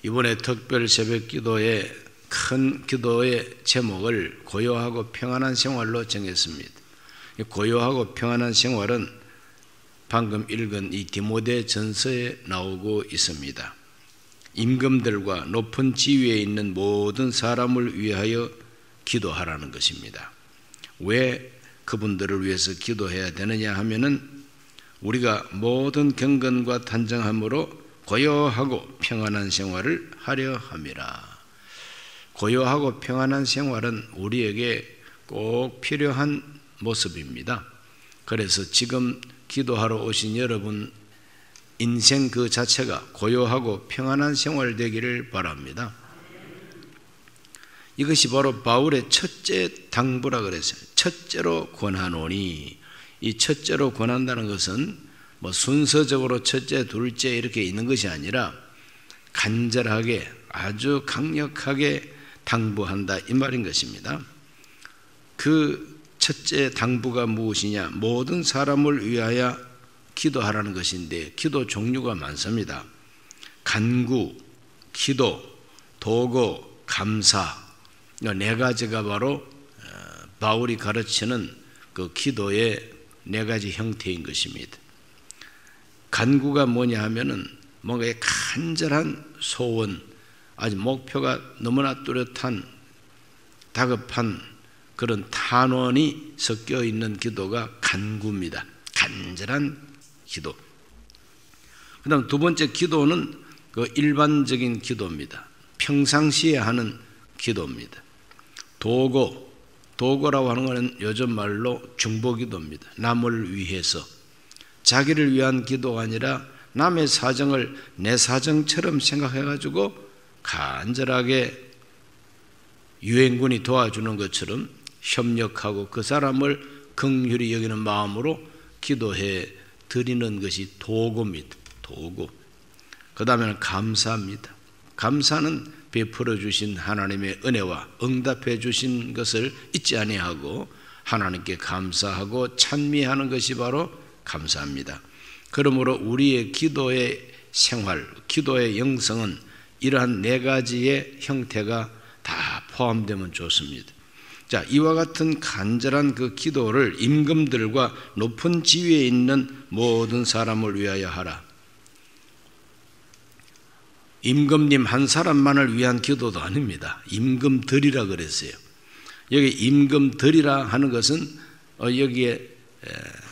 이번에 특별 새벽 기도의 큰 기도의 제목을 고요하고 평안한 생활로 정했습니다. 고요하고 평안한 생활은 방금 읽은 이 디모데 전서에 나오고 있습니다. 임금들과 높은 지위에 있는 모든 사람을 위하여 기도하라는 것입니다. 왜 그분들을 위해서 기도해야 되느냐 하면은 우리가 모든 경건과 단정함으로 고요하고 평안한 생활을 하려 함이라. 고요하고 평안한 생활은 우리에게 꼭 필요한 모습입니다. 그래서 지금 기도하러 오신 여러분 인생 그 자체가 고요하고 평안한 생활 되기를 바랍니다. 이것이 바로 바울의 첫째 당부라 그랬어요. 첫째로 권하노니. 이 첫째로 권한다는 것은 뭐 순서적으로 첫째, 둘째 이렇게 있는 것이 아니라 간절하게 아주 강력하게 당부한다 이 말인 것입니다. 그 첫째 당부가 무엇이냐? 모든 사람을 위하여 기도하라는 것인데 기도 종류가 많습니다. 간구, 기도, 도고, 감사 네 가지가 바로 바울이 가르치는 그 기도의 네 가지 형태인 것입니다. 간구가 뭐냐 하면은 뭔가 간절한 소원, 아주 목표가 너무나 뚜렷한 다급한 그런 탄원이 섞여 있는 기도가 간구입니다. 간절한 기도. 그다음 두 번째 기도는 그 일반적인 기도입니다. 평상시에 하는 기도입니다. 도고라고 하는 것은 요즘 말로 중보기도입니다. 남을 위해서 자기를 위한 기도가 아니라 남의 사정을 내 사정처럼 생각해가지고 간절하게 유엔군이 도와주는 것처럼 협력하고 그 사람을 긍휼히 여기는 마음으로 기도해 드리는 것이 도고입니다. 도고. 그 다음에는 감사입니다. 감사는 베풀어 주신 하나님의 은혜와 응답해 주신 것을 잊지 아니하고 하나님께 감사하고 찬미하는 것이 바로 감사합니다. 그러므로 우리의 기도의 생활, 기도의 영성은 이러한 네 가지의 형태가 다 포함되면 좋습니다. 자, 이와 같은 간절한 그 기도를 임금들과 높은 지위에 있는 모든 사람을 위하여 하라. 임금님 한 사람만을 위한 기도도 아닙니다. 임금들이라 그랬어요. 여기 임금들이라 하는 것은 여기에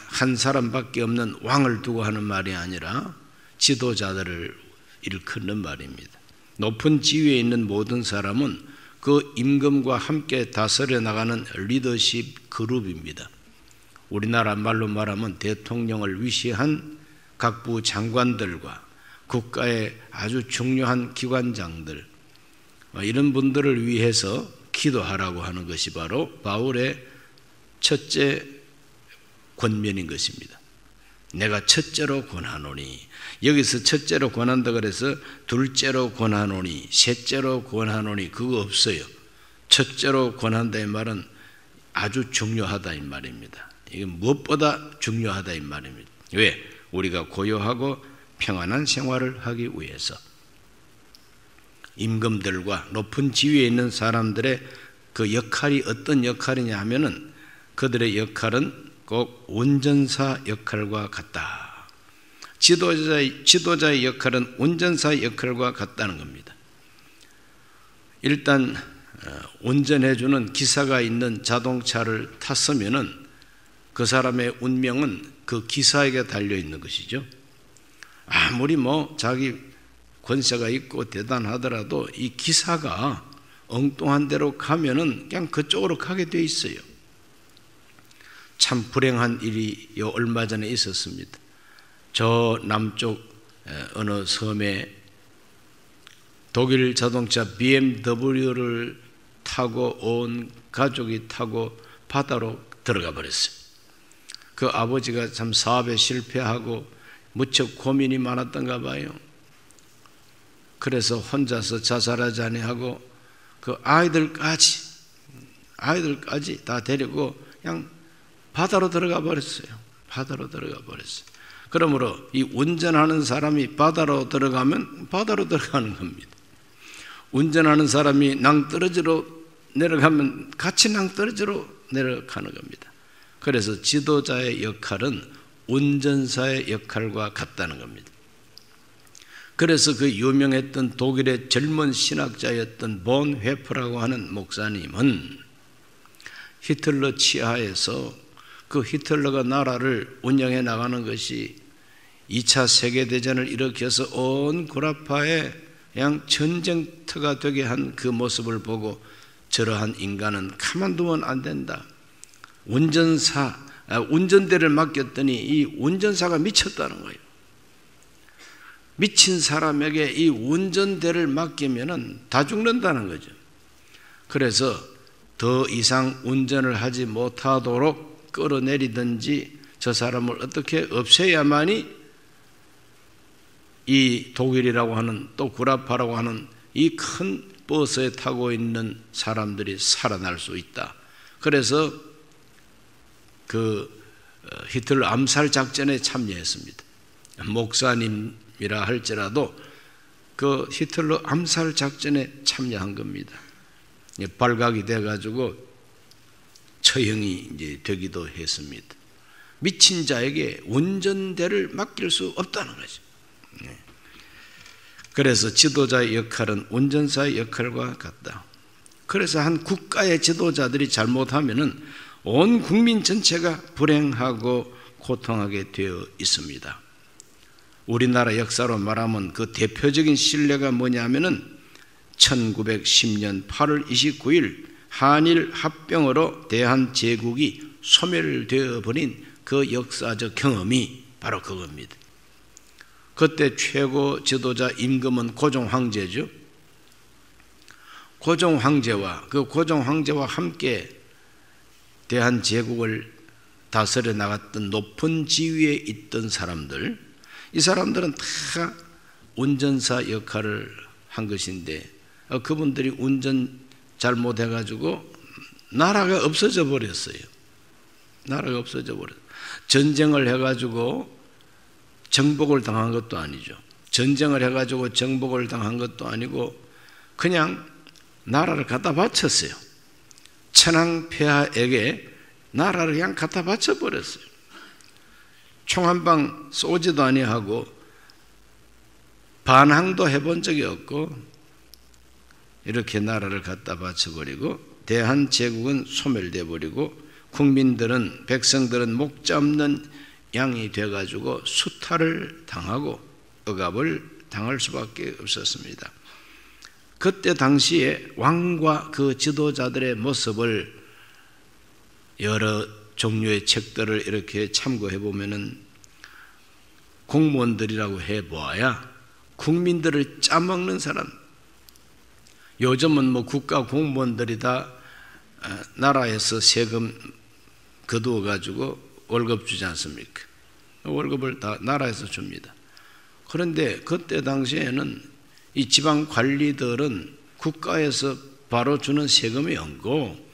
한 사람밖에 없는 왕을 두고 하는 말이 아니라 지도자들을 일컫는 말입니다. 높은 지위에 있는 모든 사람은 그 임금과 함께 다스려 나가는 리더십 그룹입니다. 우리나라 말로 말하면 대통령을 위시한 각부 장관들과 국가의 아주 중요한 기관장들, 이런 분들을 위해서 기도하라고 하는 것이 바로 바울의 첫째 권면인 것입니다. 내가 첫째로 권하노니, 여기서 첫째로 권한다 그래서 둘째로 권하노니, 셋째로 권하노니 그거 없어요. 첫째로 권한다 이 말은 아주 중요하다 이 말입니다. 이게 무엇보다 중요하다 이 말입니다. 왜? 우리가 고요하고 평안한 생활을 하기 위해서. 임금들과 높은 지위에 있는 사람들의 그 역할이 어떤 역할이냐 하면은 그들의 역할은 꼭 운전사 역할과 같다. 지도자의 역할은 운전사의 역할과 같다는 겁니다. 일단 운전해주는 기사가 있는 자동차를 탔으면은 그 사람의 운명은 그 기사에게 달려있는 것이죠. 아무리 자기 권세가 있고 대단하더라도 이 기사가 엉뚱한 데로 가면은 그냥 그쪽으로 가게 돼 있어요. 참 불행한 일이 얼마 전에 있었습니다. 저 남쪽 어느 섬에 독일 자동차 BMW를 타고 온 가족이 타고 바다로 들어가 버렸어요. 그 아버지가 참 사업에 실패하고 무척 고민이 많았던가 봐요. 그래서 혼자서 자살하자니 하고 그 아이들까지 다 데리고 그냥 바다로 들어가 버렸어요. 바다로 들어가 버렸어요. 그러므로 이 운전하는 사람이 바다로 들어가면 바다로 들어가는 겁니다. 운전하는 사람이 낭떠러지로 내려가면 같이 낭떠러지로 내려가는 겁니다. 그래서 지도자의 역할은 운전사의 역할과 같다는 겁니다. 그래서 그 유명했던 독일의 젊은 신학자였던 본 회프라고 하는 목사님은 히틀러 치하에서 그 히틀러가 나라를 운영해 나가는 것이 2차 세계대전을 일으켜서 온 구라파에 그냥 전쟁터가 되게 한 그 모습을 보고 저러한 인간은 가만두면 안 된다. 운전대를 맡겼더니 이 운전사가 미쳤다는 거예요. 미친 사람에게 이 운전대를 맡기면은 다 죽는다는 거죠. 그래서 더 이상 운전을 하지 못하도록 끌어내리든지 저 사람을 어떻게 없애야만이 이 독일이라고 하는 또 구라파라고 하는 이 큰 버스에 타고 있는 사람들이 살아날 수 있다. 그래서 그 히틀러 암살 작전에 참여했습니다. 목사님이라 할지라도 그 히틀러 암살 작전에 참여한 겁니다. 발각이 돼가지고 처형이 이제 되기도 했습니다. 미친 자에게 운전대를 맡길 수 없다는 거죠. 그래서 지도자의 역할은 운전사의 역할과 같다. 그래서 한 국가의 지도자들이 잘못하면은 온 국민 전체가 불행하고 고통하게 되어 있습니다. 우리나라 역사로 말하면 그 대표적인 신뢰가 뭐냐면은 1910년 8월 29일 한일 합병으로 대한제국이 소멸되어 버린 그 역사적 경험이 바로 그겁니다. 그때 최고 지도자 임금은 고종 황제죠. 고종 황제와 함께 대한제국을 다스려 나갔던 높은 지위에 있던 사람들, 이 사람들은 다 운전사 역할을 한 것인데 그분들이 운전 잘못해가지고 나라가 없어져 버렸어요. 나라가 없어져 버렸어요. 전쟁을 해가지고 정복을 당한 것도 아니죠. 전쟁을 해가지고 정복을 당한 것도 아니고 그냥 나라를 갖다 바쳤어요. 천황폐하에게 나라를 그냥 갖다 바쳐버렸어요. 총 한 방 쏘지도 아니하고 반항도 해본 적이 없고 이렇게 나라를 갖다 바쳐버리고 대한제국은 소멸돼 버리고 국민들은 백성들은 목자 없는 양이 돼가지고 수탈을 당하고 억압을 당할 수밖에 없었습니다. 그때 당시에 왕과 그 지도자들의 모습을 여러 종류의 책들을 이렇게 참고해 보면은 공무원들이라고 해보아야 국민들을 짜먹는 사람. 요즘은 뭐 국가 공무원들이 다 나라에서 세금 거두어 가지고 월급 주지 않습니까? 월급을 다 나라에서 줍니다. 그런데 그때 당시에는 이 지방 관리들은 국가에서 바로 주는 세금이 없고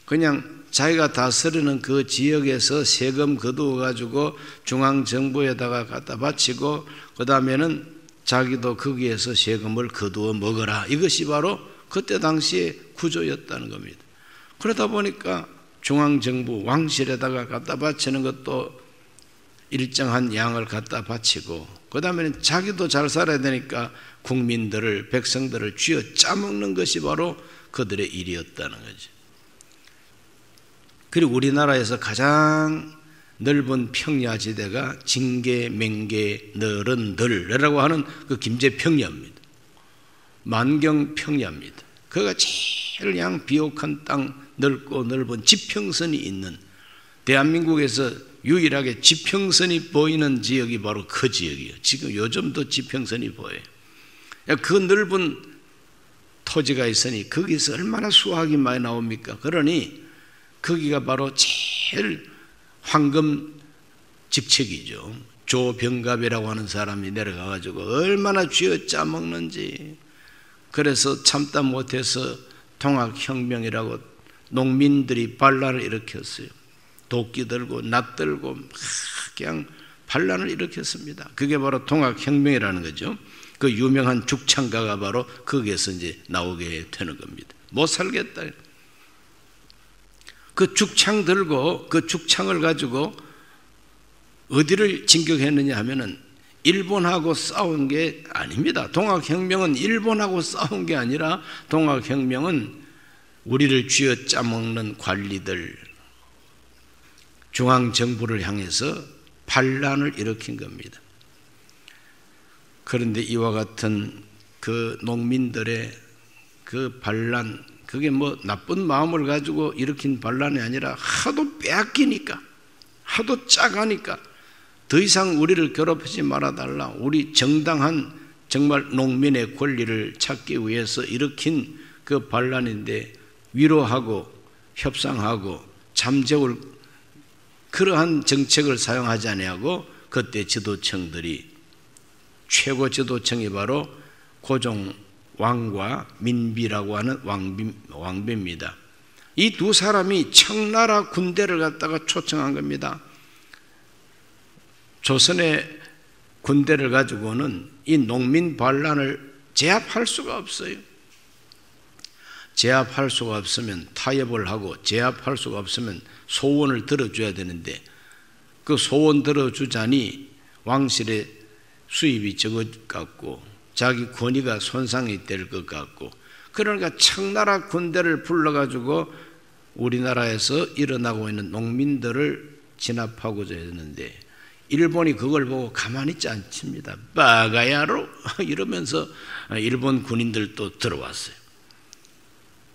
그냥 자기가 다스리는 그 지역에서 세금 거두어 가지고 중앙정부에다가 갖다 바치고 그 다음에는 자기도 거기에서 세금을 거두어 먹어라. 이것이 바로 그때 당시의 구조였다는 겁니다. 그러다 보니까 중앙정부 왕실에다가 갖다 바치는 것도 일정한 양을 갖다 바치고 그 다음에는 자기도 잘 살아야 되니까 국민들을 백성들을 쥐어 짜먹는 것이 바로 그들의 일이었다는 거죠. 그리고 우리나라에서 가장 넓은 평야지대가 징계, 맹계, 너른들이라고 하는 그 김제평야입니다. 만경평야입니다. 그가 제일 그냥 비옥한 땅 넓고 넓은 지평선이 있는 대한민국에서 유일하게 지평선이 보이는 지역이 바로 그 지역이에요. 지금 요즘도 지평선이 보여요. 그 넓은 토지가 있으니 거기서 얼마나 수확이 많이 나옵니까? 그러니 거기가 바로 제일 황금 직책이죠. 조병갑이라고 하는 사람이 내려가가지고 얼마나 쥐어 짜먹는지. 그래서 참다 못해서 통학혁명이라고 농민들이 반란을 일으켰어요. 도끼 들고 낫 들고 막 그냥 반란을 일으켰습니다. 그게 바로 통학혁명이라는 거죠. 그 유명한 죽창가가 바로 거기에서 이제 나오게 되는 겁니다. 못 살겠다. 그 죽창 들고 그 죽창을 가지고 어디를 진격했느냐 하면은 일본하고 싸운 게 아닙니다. 동학혁명은 일본하고 싸운 게 아니라 동학혁명은 우리를 쥐어 짜먹는 관리들, 중앙정부를 향해서 반란을 일으킨 겁니다. 그런데 이와 같은 그 농민들의 그 반란, 그게 뭐 나쁜 마음을 가지고 일으킨 반란이 아니라 하도 빼앗기니까, 하도 짜가니까 더 이상 우리를 괴롭히지 말아달라, 우리 정당한 정말 농민의 권리를 찾기 위해서 일으킨 그 반란인데 위로하고 협상하고 잠재울 그러한 정책을 사용하지 아니하고 그때 지도층들이, 최고 지도층이 바로 고종 왕과 민비라고 하는 왕비입니다. 이 두 사람이 청나라 군대를 갖다가 초청한 겁니다. 조선의 군대를 가지고는 이 농민 반란을 제압할 수가 없어요. 제압할 수가 없으면 타협을 하고, 제압할 수가 없으면 소원을 들어줘야 되는데 그 소원 들어주자니 왕실의 수입이 적을 것 같고 자기 권위가 손상이 될 것 같고, 그러니까 청나라 군대를 불러가지고 우리나라에서 일어나고 있는 농민들을 진압하고자 했는데 일본이 그걸 보고 가만히 있지 않습니다. 빠가야로 이러면서 일본 군인들도 들어왔어요.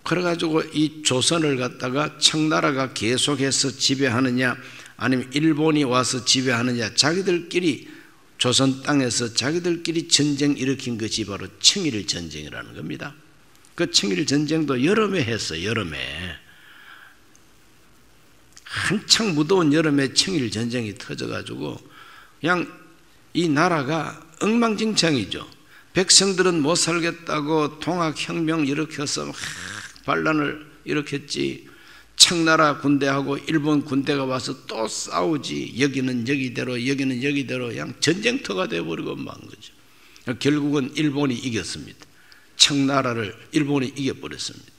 그래가지고 이 조선을 갖다가 청나라가 계속해서 지배하느냐 아니면 일본이 와서 지배하느냐, 자기들끼리 조선 땅에서 자기들끼리 전쟁 일으킨 것이 바로 청일 전쟁이라는 겁니다. 그 청일 전쟁도 여름에 했어요. 여름에 한창 무더운 여름에 청일 전쟁이 터져가지고 그냥 이 나라가 엉망진창이죠. 백성들은 못 살겠다고 동학혁명 일으켜서 반란을 일으켰지, 청나라 군대하고 일본 군대가 와서 또 싸우지, 여기는 여기대로 여기는 여기대로 그냥 전쟁터가 되어버리고 만 거죠. 결국은 일본이 이겼습니다. 청나라를 일본이 이겨버렸습니다.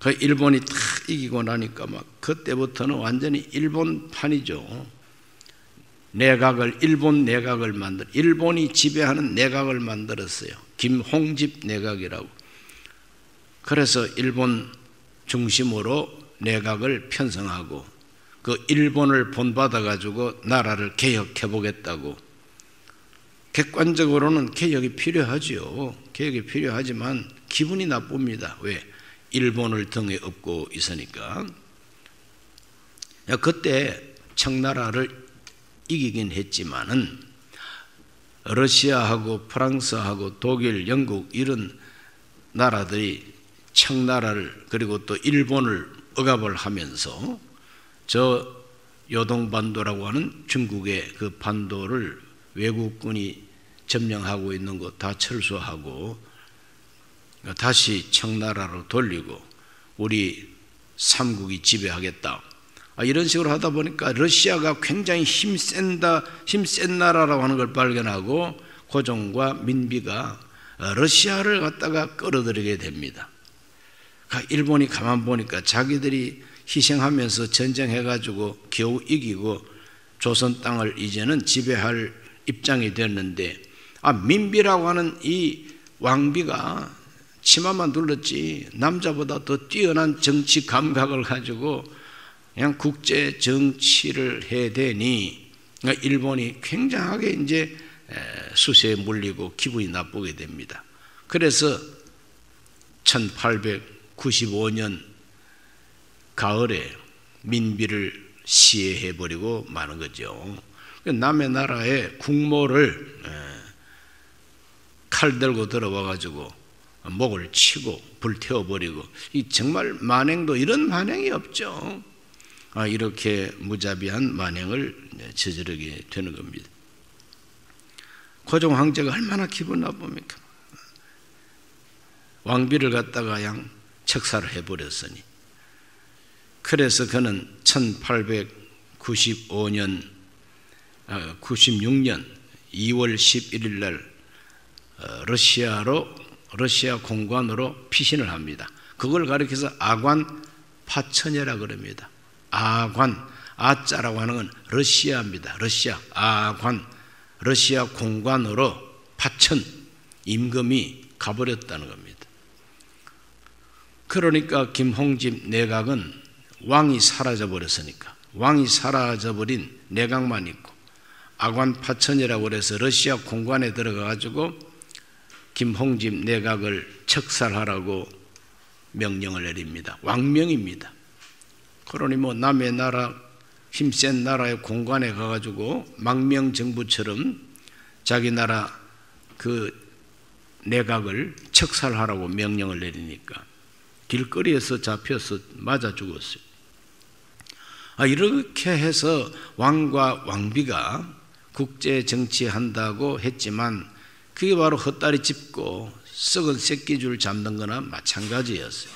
그 일본이 탁 이기고 나니까 막 그때부터는 완전히 일본판이죠. 내각을, 일본 내각을 만들, 일본이 지배하는 내각을 만들었어요. 김홍집 내각이라고. 그래서 일본 중심으로 내각을 편성하고 그 일본을 본받아 가지고 나라를 개혁해 보겠다고. 객관적으로는 개혁이 필요하지요. 개혁이 필요하지만 기분이 나쁩니다. 왜? 일본을 등에 업고 있으니까. 그때 청나라를 이기긴 했지만은 러시아하고 프랑스하고 독일, 영국 이런 나라들이 청나라를 그리고 또 일본을 억압을 하면서 저 요동반도라고 하는 중국의 그 반도를 외국군이 점령하고 있는 거 다 철수하고 다시 청나라로 돌리고 우리 삼국이 지배하겠다. 이런 식으로 하다 보니까 러시아가 굉장히 힘센 나라라고 하는 걸 발견하고 고종과 민비가 러시아를 갖다가 끌어들이게 됩니다. 일본이 가만 보니까 자기들이 희생하면서 전쟁해가지고 겨우 이기고 조선 땅을 이제는 지배할 입장이 됐는데 민비라고 하는 이 왕비가 치마만 둘렀지 남자보다 더 뛰어난 정치 감각을 가지고 그냥 국제 정치를 해대니 일본이 굉장하게 이제 수세에 물리고 기분이 나쁘게 됩니다. 그래서 1895년 가을에 민비를 시해해버리고 마는 거죠. 남의 나라에 국모를 칼 들고 들어와가지고 목을 치고 불태워버리고, 이 정말 만행도 이런 만행이 없죠. 이렇게 무자비한 만행을 저지르게 되는 겁니다. 고종 황제가 얼마나 기분 나쁩니까? 왕비를 갖다가 그냥 척사를 해버렸으니. 그래서 그는 1896년 2월 11일 날 러시아 공관으로 피신을 합니다. 그걸 가리켜서 아관파천이라 그럽니다. 아관, 아자라고 하는 건 러시아입니다. 러시아, 아관, 러시아 공관으로 파천, 임금이 가버렸다는 겁니다. 그러니까 김홍집 내각은 왕이 사라져버렸으니까 왕이 사라져버린 내각만 있고 아관파천이라고 해서 러시아 공관에 들어가가지고 김홍집 내각을 척살하라고 명령을 내립니다. 왕명입니다. 그러니 뭐 남의 나라 힘센 나라의 공관에 가가지고 망명정부처럼 자기 나라 그 내각을 척살하라고 명령을 내리니까 길거리에서 잡혀서 맞아 죽었어요. 이렇게 해서 왕과 왕비가 국제 정치한다고 했지만 그게 바로 헛다리 짚고 썩은 새끼줄 잡는 거나 마찬가지였어요.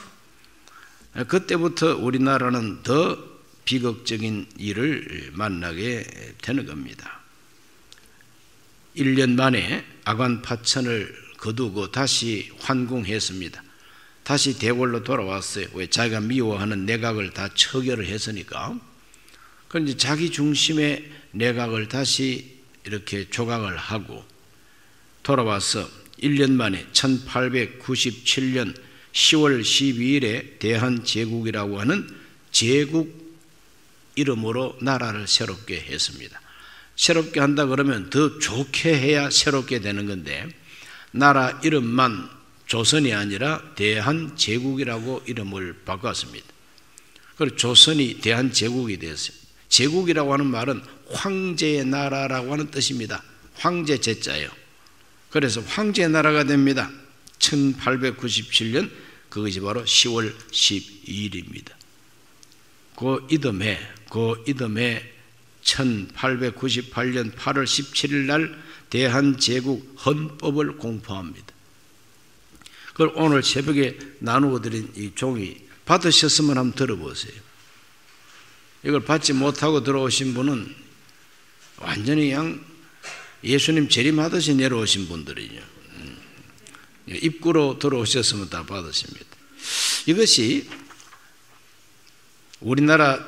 그때부터 우리나라는 더 비극적인 일을 만나게 되는 겁니다. 1년 만에 아관파천을 거두고 다시 환궁했습니다. 다시 대궐로 돌아왔어요. 왜? 자기가 미워하는 내각을 다 처결을 했으니까. 그런데 자기 중심의 내각을 다시 이렇게 조각을 하고 돌아와서 1년 만에 1897년 10월 12일에 대한제국이라고 하는 제국 이름으로 나라를 새롭게 했습니다. 새롭게 한다 그러면 더 좋게 해야 새롭게 되는 건데 나라 이름만 조선이 아니라 대한제국이라고 이름을 바꿨습니다. 그리고 조선이 대한제국이 되었어요. 제국이라고 하는 말은 황제의 나라라고 하는 뜻입니다. 황제 제자예요. 그래서 황제의 나라가 됩니다. 1897년 그것이 바로 10월 12일입니다. 그 이듬해 1898년 8월 17일 날 대한제국 헌법을 공포합니다. 그걸 오늘 새벽에 나누어 드린 이 종이 받으셨으면 한번 들어보세요. 이걸 받지 못하고 들어오신 분은 완전히 그냥 예수님 재림하듯이 내려오신 분들이죠. 입구로 들어오셨으면 다 받으십니다. 이것이 우리나라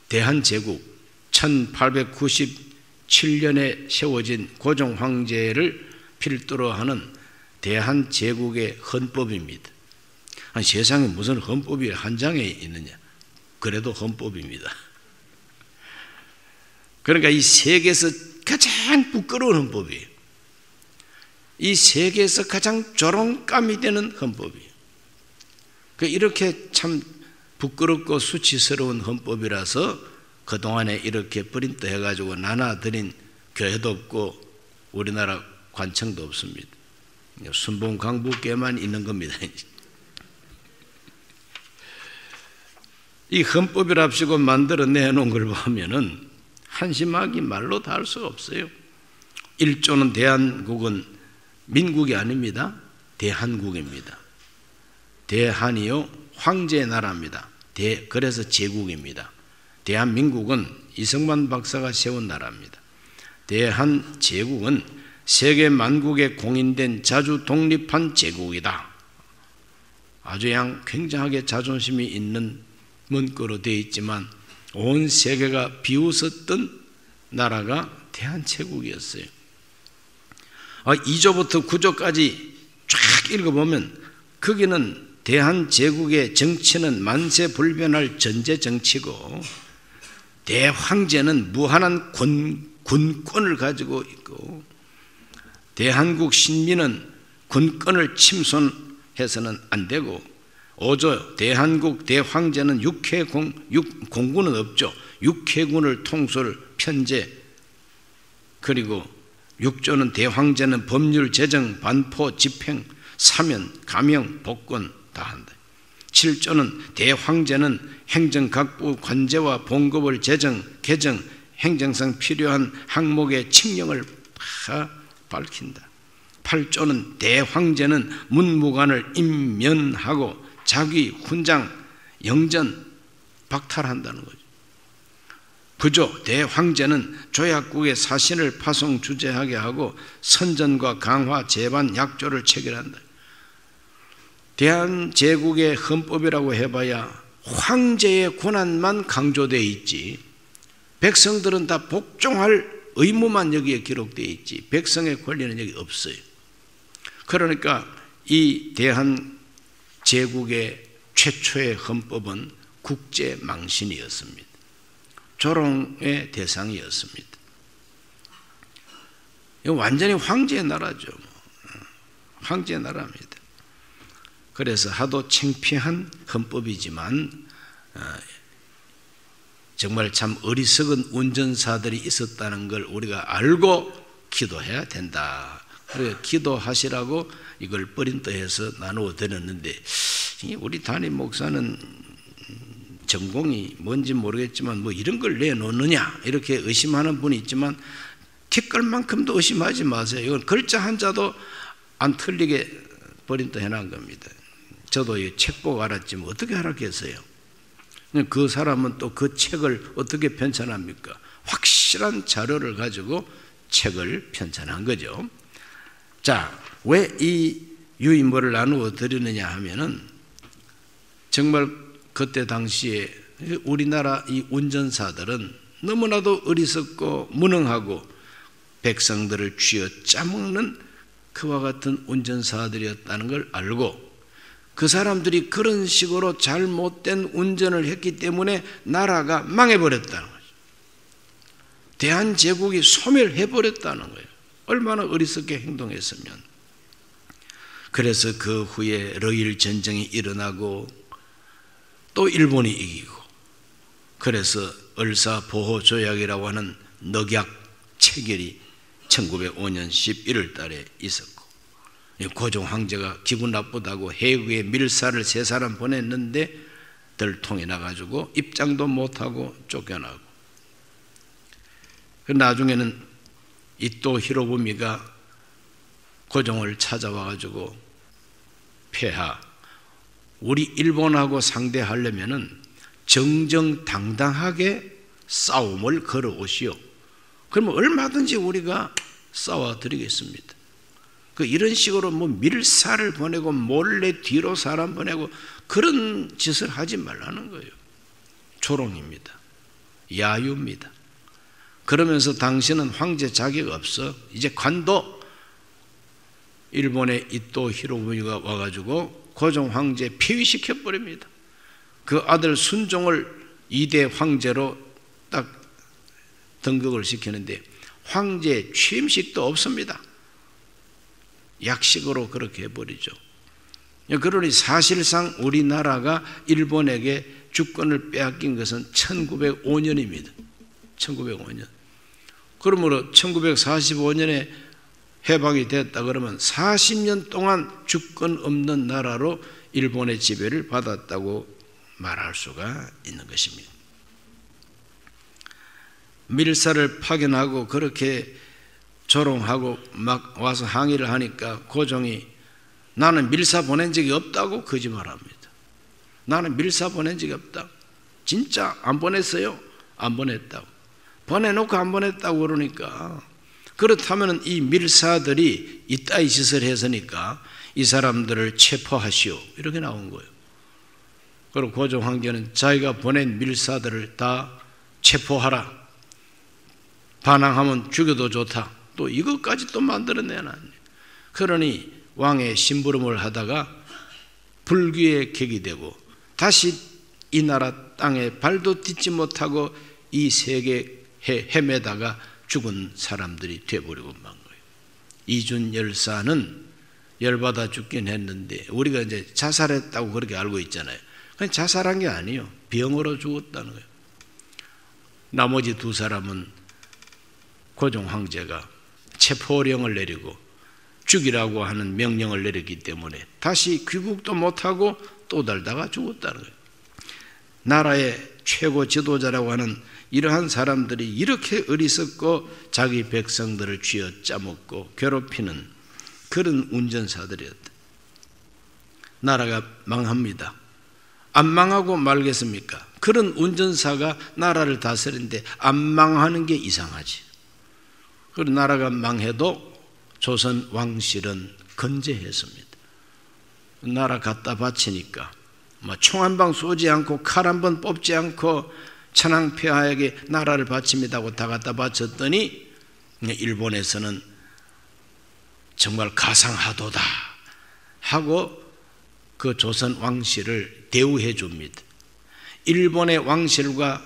대한제국 1897년에 세워진 고종 황제를 필두로 하는 대한제국의 헌법입니다. 아니, 세상에 무슨 헌법이 한 장에 있느냐? 그래도 헌법입니다. 그러니까 이 세계에서 가장 부끄러운 헌법이에요. 이 세계에서 가장 조롱감이 되는 헌법이에요. 이렇게 참 부끄럽고 수치스러운 헌법이라서 그동안에 이렇게 프린트 해가지고 나눠드린 교회도 없고 우리나라 관청도 없습니다. 순봉 강북교회만 있는 겁니다. 이 헌법이랍시고 만들어내놓은 걸 보면은 한심하기 말로 다 할 수가 없어요. 1조는 대한국은 민국이 아닙니다. 대한국입니다. 대한이요 황제의 나라입니다. 그래서 제국입니다. 대한민국은 이승만 박사가 세운 나라입니다. 대한제국은 세계 만국에 공인된 자주 독립한 제국이다. 아주 굉장하게 자존심이 있는 문구로 되어 있지만 온 세계가 비웃었던 나라가 대한제국이었어요. 2조부터 9조까지 쫙 읽어보면 거기는 대한제국의 정치는 만세불변할 전제정치고 대황제는 무한한 군권을 가지고 있고 대한국 신민은 군권을 침손해서는 안 되고 5조 대한국 대황제는 공군은 없죠. 육해군을 통솔 편제 그리고 6조는 대황제는 법률 제정 반포 집행 사면 감형 복권 다 한다. 7조는 대황제는 행정각부 관제와 봉급을 제정 개정 행정상 필요한 항목의 칙령을 다 밝힌다. 8조는 대황제는 문무관을 임면하고 자기 훈장 영전 박탈한다는 거죠. 부조 대황제는 조약국의 사신을 파송 주재하게 하고 선전과 강화, 재반, 약조를 체결한다. 대한제국의 헌법이라고 해봐야 황제의 권한만 강조되어 있지 백성들은 다 복종할 의무만 여기에 기록되어 있지 백성의 권리는 여기 없어요. 그러니까 이 대한제국의 최초의 헌법은 국제망신이었습니다. 조롱의 대상이었습니다. 이거 완전히 황제의 나라죠. 황제의 나라입니다. 그래서 하도 창피한 헌법이지만 정말 참 어리석은 운전사들이 있었다는 걸 우리가 알고 기도해야 된다. 그래서 기도하시라고 이걸 뿌린떠해서 나누어 드렸는데 우리 담임 목사는 전공이 뭔지 모르겠지만 뭐 이런 걸 내놓느냐 이렇게 의심하는 분이 있지만 티끌만큼도 의심하지 마세요. 이건 글자 한자도 안 틀리게 뿌린떠 해놓은 겁니다. 저도 이 책 보고 알았지만 어떻게 알았겠어요? 그 사람은 또 그 책을 어떻게 편찬합니까? 확실한 자료를 가지고 책을 편찬한 거죠. 자, 왜 이 유인물을 나누어 드리느냐 하면은 정말 그때 당시에 우리나라 이 운전사들은 너무나도 어리석고 무능하고 백성들을 쥐어 짜먹는 그와 같은 운전사들이었다는 걸 알고 그 사람들이 그런 식으로 잘못된 운전을 했기 때문에 나라가 망해버렸다는 거죠. 대한제국이 소멸해버렸다는 거예요. 얼마나 어리석게 행동했으면. 그래서 그 후에 러일 전쟁이 일어나고 또 일본이 이기고 그래서 을사보호조약이라고 하는 넉약 체결이 1905년 11월 달에 있었고 고종 황제가 기분 나쁘다고 해외에 밀사를 3사람 보냈는데 들통이 나가지고 입장도 못하고 쫓겨나고 나중에는 이토 히로부미가 고종을 찾아와가지고 폐하 우리 일본하고 상대하려면은 정정당당하게 싸움을 걸어오시오. 그러면 얼마든지 우리가 싸워드리겠습니다. 이런 식으로 뭐 밀사를 보내고 몰래 뒤로 사람 보내고 그런 짓을 하지 말라는 거예요. 조롱입니다. 야유입니다. 그러면서 당신은 황제 자격 없어. 이제 관도 일본의 이토 히로부미가 와가지고 고종 황제 폐위시켜버립니다. 그 아들 순종을 2대 황제로 딱 등극을 시키는데 황제 취임식도 없습니다. 약식으로 그렇게 해버리죠. 그러니 사실상 우리나라가 일본에게 주권을 빼앗긴 것은 1905년입니다. 1905년. 그러므로 1945년에 해방이 됐다 그러면 40년 동안 주권 없는 나라로 일본의 지배를 받았다고 말할 수가 있는 것입니다. 밀사를 파견하고 그렇게 조롱하고 막 와서 항의를 하니까 고종이 나는 밀사 보낸 적이 없다고 거짓말합니다. 나는 밀사 보낸 적이 없다. 진짜 안 보냈어요? 안 보냈다고. 보내놓고 안 보냈다고 그러니까 그렇다면 이 밀사들이 이따위 짓을 했으니까 이 사람들을 체포하시오 이렇게 나온 거예요. 그리고 고종 황제는 자기가 보낸 밀사들을 다 체포하라. 반항하면 죽여도 좋다. 또 이것까지 또 만들어내놨네. 그러니 왕의 심부름을 하다가 불귀의 객이 되고 다시 이 나라 땅에 발도 딛지 못하고 이 세계에 헤매다가 죽은 사람들이 되어버리고 만 거예요. 이준 열사는 열받아 죽긴 했는데 우리가 이제 자살했다고 그렇게 알고 있잖아요. 그냥 자살한 게 아니에요. 병으로 죽었다는 거예요. 나머지 2사람은 고종 황제가 체포령을 내리고 죽이라고 하는 명령을 내렸기 때문에 다시 귀국도 못하고 또 달다가 죽었다는 거예요. 나라의 최고 지도자라고 하는 이러한 사람들이 이렇게 어리석고 자기 백성들을 쥐어 짜먹고 괴롭히는 그런 운전사들이었다. 나라가 망합니다. 안 망하고 말겠습니까? 그런 운전사가 나라를 다스리는데 안 망하는 게 이상하지. 그리고 나라가 망해도 조선 왕실은 건재했습니다. 나라 갖다 바치니까 총 한 방 쏘지 않고 칼 한 번 뽑지 않고 천황폐하에게 나라를 바칩니다고 다 갖다 바쳤더니 일본에서는 정말 가상하도다 하고 그 조선 왕실을 대우해 줍니다. 일본의 왕실과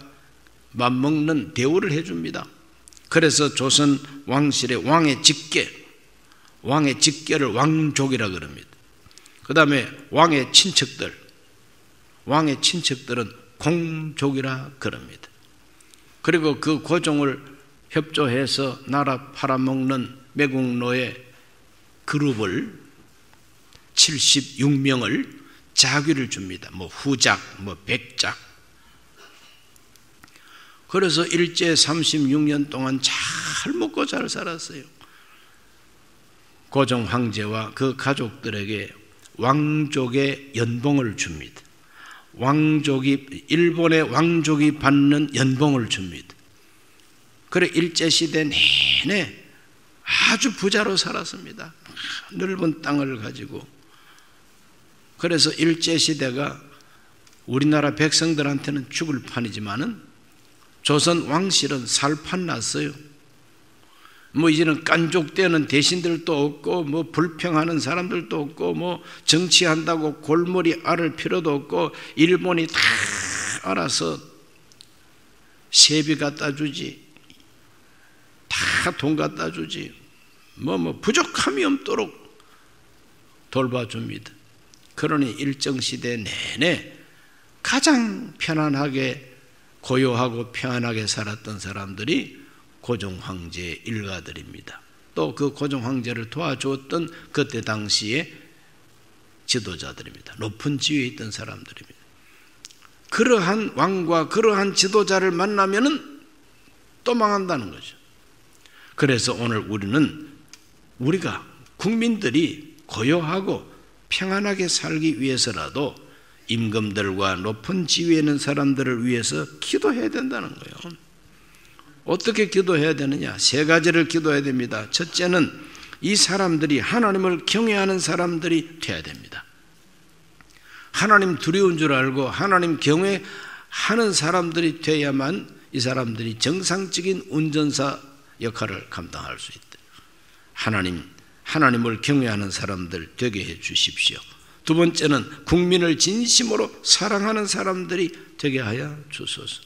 맞먹는 대우를 해줍니다. 그래서 조선 왕실의 왕의 직계를 왕족이라 그럽니다. 그 다음에 왕의 친척들은 공족이라 그럽니다. 그리고 그 고종을 협조해서 나라 팔아먹는 매국노의 그룹을 76명을 자귀를 줍니다. 후작, 백작. 그래서 일제 36년 동안 잘 먹고 잘 살았어요. 고종 황제와 그 가족들에게 왕족의 연봉을 줍니다. 일본의 왕족이 받는 연봉을 줍니다. 그래 일제시대 내내 아주 부자로 살았습니다. 넓은 땅을 가지고. 그래서 일제시대가 우리나라 백성들한테는 죽을 판이지만은 조선 왕실은 살판 났어요. 이제는 깐족되는 대신들도 없고 불평하는 사람들도 없고 정치한다고 골머리 앓을 필요도 없고 일본이 다 알아서 세비 갖다 주지, 다 돈 갖다 주지, 부족함이 없도록 돌봐줍니다. 그러니 일정시대 내내 가장 편안하게 고요하고 편안하게 살았던 사람들이 고종 황제의 일가들입니다. 또 그 고종 황제를 도와주었던 그때 당시의 지도자들입니다. 높은 지위에 있던 사람들입니다. 그러한 왕과 그러한 지도자를 만나면은 또 망한다는 거죠. 그래서 오늘 우리가 국민들이 고요하고 평안하게 살기 위해서라도 임금들과 높은 지위에 있는 사람들을 위해서 기도해야 된다는 거예요. 어떻게 기도해야 되느냐? 세 가지를 기도해야 됩니다. 첫째는 이 사람들이 하나님을 경외하는 사람들이 되어야 됩니다. 하나님 두려운 줄 알고 하나님 경외하는 사람들이 돼야만 이 사람들이 정상적인 운전사 역할을 감당할 수 있다. 하나님을 경외하는 사람들 되게 해 주십시오. 두 번째는 국민을 진심으로 사랑하는 사람들이 되게 하여 주소서.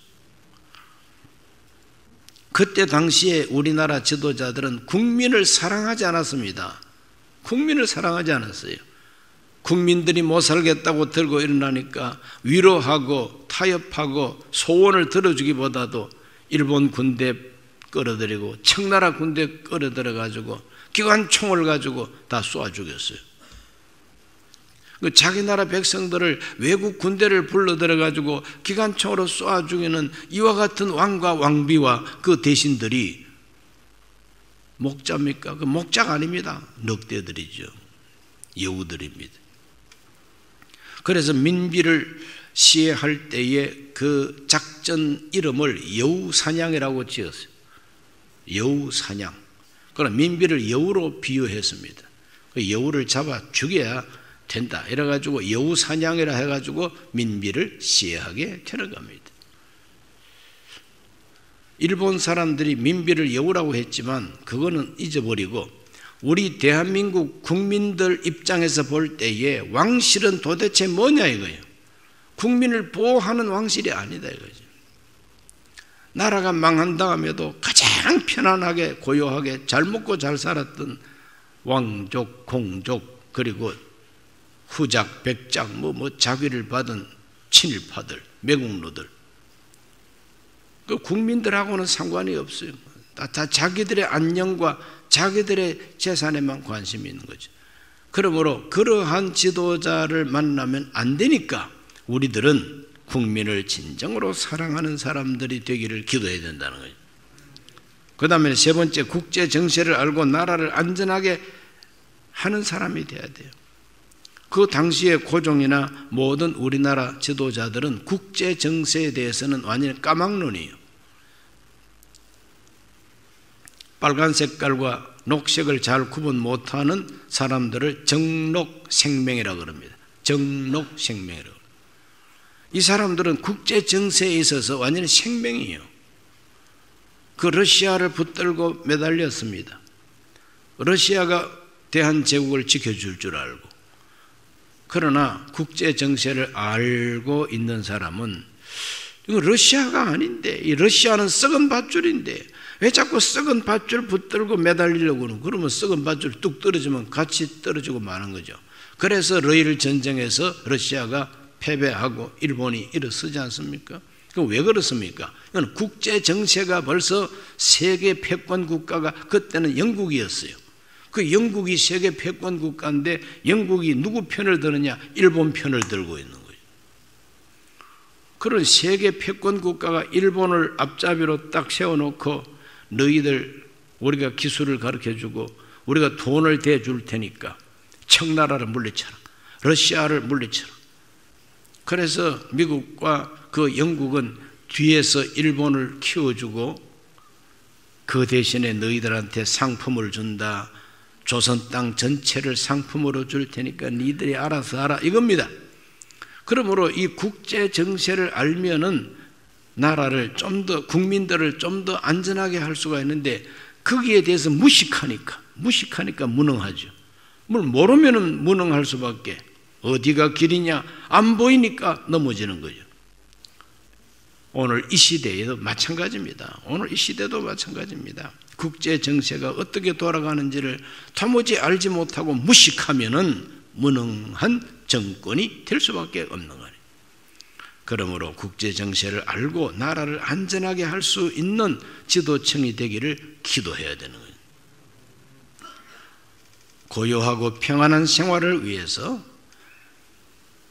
그때 당시에 우리나라 지도자들은 국민을 사랑하지 않았습니다. 국민을 사랑하지 않았어요. 국민들이 못 살겠다고 들고 일어나니까 위로하고 타협하고 소원을 들어주기보다도 일본 군대 끌어들이고 청나라 군대 끌어들여가지고 기관총을 가지고 다 쏘아 죽였어요. 자기 나라 백성들을 외국 군대를 불러들여가지고 기관총으로 쏘아 죽이는 이와 같은 왕과 왕비와 그 대신들이 목자입니까? 그 목자가 아닙니다. 늑대들이죠. 여우들입니다. 그래서 민비를 시해할 때에 그 작전 이름을 여우사냥이라고 지었어요. 여우사냥. 그러나 민비를 여우로 비유했습니다. 그 여우를 잡아 죽여야 된다. 이래가지고 여우사냥이라 해가지고 민비를 시해하게 되는 겁니다. 일본 사람들이 민비를 여우라고 했지만 그거는 잊어버리고 우리 대한민국 국민들 입장에서 볼 때에 왕실은 도대체 뭐냐 이거예요. 국민을 보호하는 왕실이 아니다 이거죠. 나라가 망한다음에도 가장 편안하게 고요하게 잘 먹고 잘 살았던 왕족, 공족 그리고 후작, 백작, 자귀를 받은 친일파들, 매국노들 그 국민들하고는 상관이 없어요. 다 자기들의 안녕과 자기들의 재산에만 관심이 있는 거죠. 그러므로 그러한 지도자를 만나면 안 되니까 우리들은 국민을 진정으로 사랑하는 사람들이 되기를 기도해야 된다는 거죠. 그 다음에 세 번째, 국제 정세를 알고 나라를 안전하게 하는 사람이 돼야 돼요. 그 당시의 고종이나 모든 우리나라 지도자들은 국제 정세에 대해서는 완전히 까막눈이에요. 빨간 색깔과 녹색을 잘 구분 못하는 사람들을 정록생명이라고 합니다. 정록생명이라고. 이 사람들은 국제 정세에 있어서 완전히 생명이에요. 그 러시아를 붙들고 매달렸습니다. 러시아가 대한제국을 지켜줄 줄 알고. 그러나 국제 정세를 알고 있는 사람은 이거 러시아가 아닌데, 이 러시아는 썩은 밧줄인데 왜 자꾸 썩은 밧줄 붙들고 매달리려고 그러는? 그러면 썩은 밧줄 뚝 떨어지면 같이 떨어지고 마는 거죠. 그래서 러일 전쟁에서 러시아가 패배하고 일본이 일어서지 않습니까? 그럼 왜 그렇습니까? 이건 국제 정세가 벌써 세계 패권 국가가 그때는 영국이었어요. 그 영국이 세계 패권 국가인데 영국이 누구 편을 드느냐? 일본 편을 들고 있는 거예요. 그런 세계 패권 국가가 일본을 앞잡이로 딱 세워놓고 너희들 우리가 기술을 가르쳐주고 우리가 돈을 대줄 테니까 청나라를 물리쳐라. 러시아를 물리쳐라. 그래서 미국과 그 영국은 뒤에서 일본을 키워주고 그 대신에 너희들한테 상품을 준다. 조선 땅 전체를 상품으로 줄 테니까 니들이 알아서 하라 이겁니다. 그러므로 이 국제 정세를 알면은 나라를 좀 더 국민들을 좀 더 안전하게 할 수가 있는데 거기에 대해서 무식하니까 무능하죠. 뭘 모르면은 무능할 수밖에. 어디가 길이냐 안 보이니까 넘어지는 거죠. 오늘 이 시대에도 마찬가지입니다. 오늘 이 시대도 마찬가지입니다. 국제 정세가 어떻게 돌아가는지를 도무지 알지 못하고 무식하면은 무능한 정권이 될 수밖에 없는 거예요. 그러므로 국제 정세를 알고 나라를 안전하게 할 수 있는 지도층이 되기를 기도해야 되는 거예요. 고요하고 평안한 생활을 위해서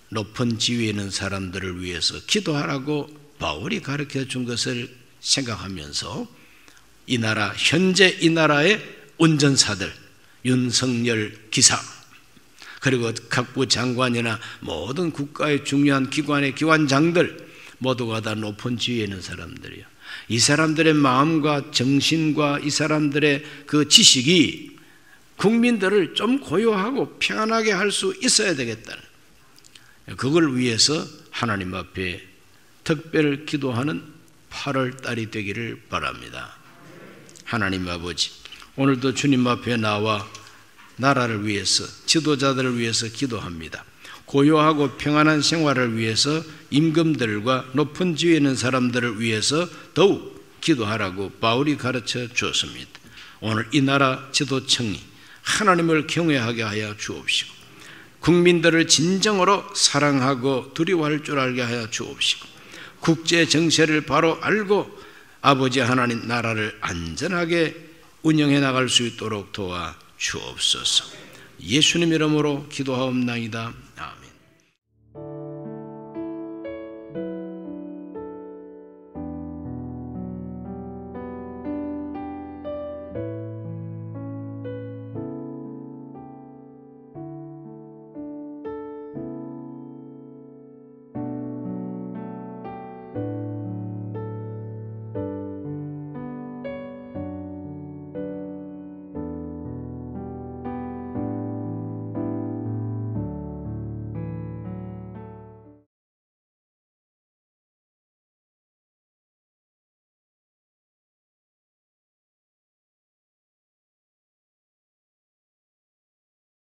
높은 지위에 있는 사람들을 위해서 기도하라고 바울이 가르쳐 준 것을 생각하면서 이 나라, 현재 이 나라의 운전사들, 윤석열 기사, 그리고 각부 장관이나 모든 국가의 중요한 기관의 기관장들 모두가 다 높은 지위에 있는 사람들이요. 이 사람들의 마음과 정신과 이 사람들의 그 지식이 국민들을 좀 고요하고 평안하게 할 수 있어야 되겠다. 그걸 위해서 하나님 앞에 특별 기도하는 8월 달이 되기를 바랍니다. 하나님 아버지, 오늘도 주님 앞에 나와 나라를 위해서, 지도자들을 위해서 기도합니다. 고요하고 평안한 생활을 위해서 임금들과 높은 지위에 있는 사람들을 위해서 더욱 기도하라고 바울이 가르쳐 주었습니다. 오늘 이 나라 지도층이 하나님을 경외하게 하여 주옵시고 국민들을 진정으로 사랑하고 두려워할 줄 알게 하여 주옵시고 국제 정세를 바로 알고 아버지 하나님 나라를 안전하게 운영해 나갈 수 있도록 도와 주옵소서. 예수님 이름으로 기도하옵나이다.